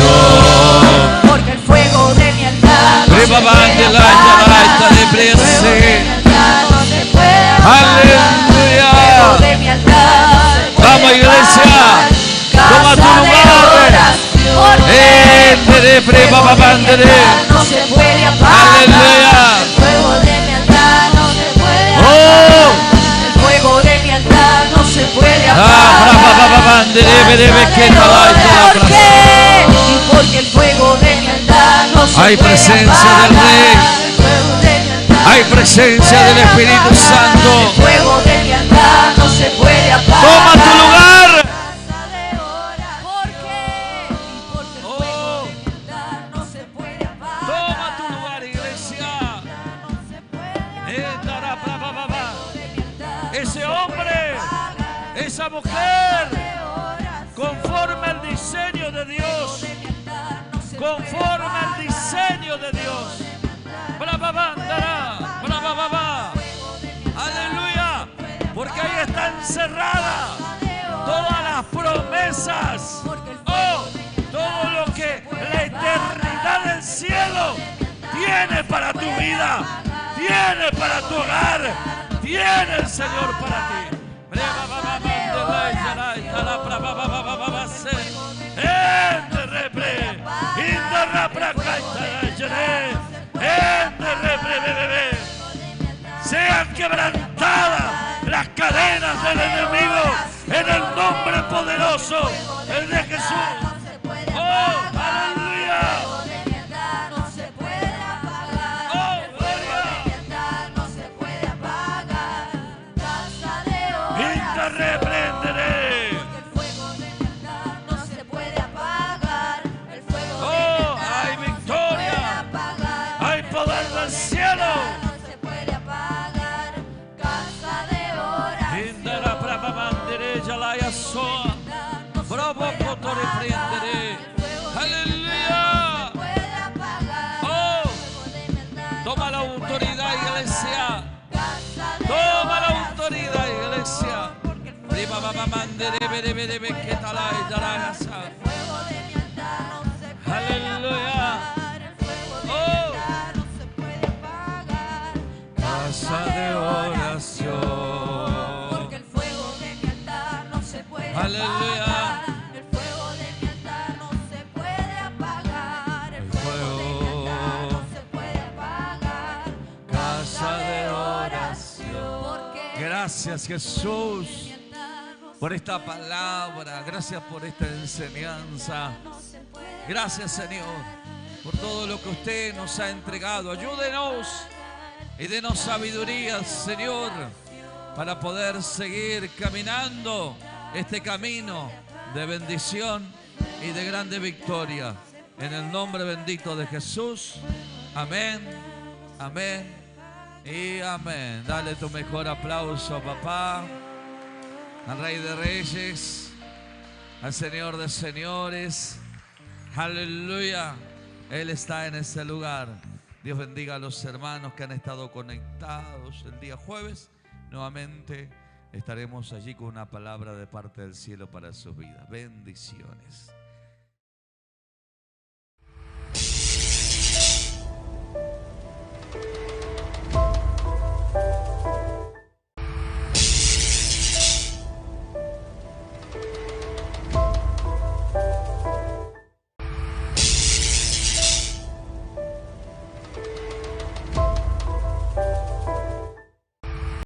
Speaker 2: oración, porque el fuego de mi altar no se puede apagar. El fuego de mi altar no se puede apagar.
Speaker 1: Aleluya.
Speaker 2: El fuego de mi altar no se puede
Speaker 1: Vamos, iglesia.
Speaker 2: apagar.
Speaker 1: Toma tu
Speaker 2: Casa de
Speaker 1: lugar.
Speaker 2: oración, porque el fuego de mi altar no se puede apagar.
Speaker 1: Aleluya.
Speaker 2: El fuego de mi altar no se puede
Speaker 1: Oh.
Speaker 2: apagar. El fuego de mi altar no se puede apagar. ¿Por qué? Y porque el fuego de mi altar no se
Speaker 1: Hay
Speaker 2: puede
Speaker 1: presencia
Speaker 2: apagar.
Speaker 1: del Rey.
Speaker 2: El fuego de mi altar
Speaker 1: Hay
Speaker 2: no se
Speaker 1: presencia
Speaker 2: puede
Speaker 1: del Espíritu
Speaker 2: apagar.
Speaker 1: Santo.
Speaker 2: El fuego de mi altar no se puede apagar.
Speaker 1: Toma tu lugar.
Speaker 2: Casa de oración. ¿Por qué? Y porque el fuego de mi altar no se puede apagar.
Speaker 1: Toma tu lugar, iglesia.
Speaker 2: No se puede apagar.
Speaker 1: Ese hombre, esa mujer, conforme al diseño de Dios, conforme al diseño de Dios. Aleluya, porque ahí está encerrada todas las promesas. Oh, todo lo que la eternidad del cielo tiene para tu vida, tiene para tu hogar, tiene el Señor para ti. Sean quebrantadas las cadenas del enemigo en el nombre poderoso de Jesús. Oh, aleluya. Oh, gloria. Y te reprenderé. Oh, hay victoria. Hay poder del cielo. Indara brava mandere jalaya soa. Bravo potore prendere. ¿Qué tal hay?
Speaker 2: El fuego de mi altar no se puede
Speaker 1: Aleluya.
Speaker 2: apagar. El fuego de mi altar no se puede apagar.
Speaker 1: Casa de oración.
Speaker 2: Porque el fuego de mi altar no se puede
Speaker 1: Aleluya.
Speaker 2: apagar. El fuego de mi altar no se puede apagar. El fuego de mi altar no se puede apagar.
Speaker 1: Casa de
Speaker 2: oración. Porque
Speaker 1: Gracias, Jesús,
Speaker 2: mi altar no
Speaker 1: por esta palabra. Gracias por esta enseñanza.
Speaker 2: se puede
Speaker 1: Gracias, Señor, por todo lo que usted nos ha entregado. Ayúdenos y denos sabiduría, Señor, para poder seguir caminando este camino de bendición y de grande victoria. En el nombre bendito de Jesús. Amén, amén y amén. Dale tu mejor aplauso, papá, al Rey de Reyes, al Señor de Señores. Aleluya. Él está en este lugar. Dios bendiga a los hermanos que han estado conectados el día jueves. Nuevamente estaremos allí con una palabra de parte del cielo para sus vidas. Bendiciones.